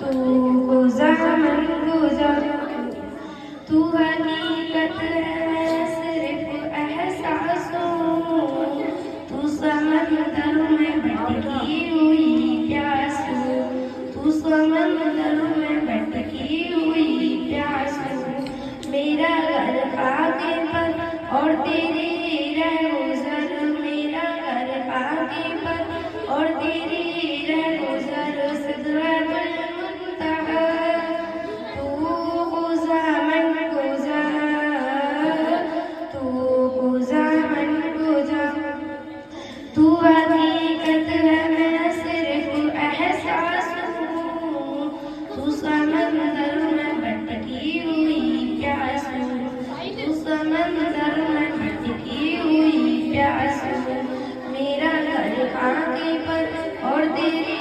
तू गुज़ा मन गुज़ा, तू हकीकत है सिर्फ एहसास हूँ, तू समंदर में भटकी हुई प्यास हूँ, तू समंदर में भटकी हुई प्यास हूँ। मेरा घर आगे पर और तेरी रहगुज़र, मेरा घर आगे पर और तेरी रहगुज़र सिदरतुल मुंतहा। तू गुज़ा मन गुज़ा, तू गुज़ा मन गुज़ा, तू हकीकत है मैं सिर्फ एहसास हूँ, तू समंदर में भटकी हुई प्यास हूँ, तू समंदर में भटकी हुई प्यास हूँ। मेरा घर आगे पर और तेरी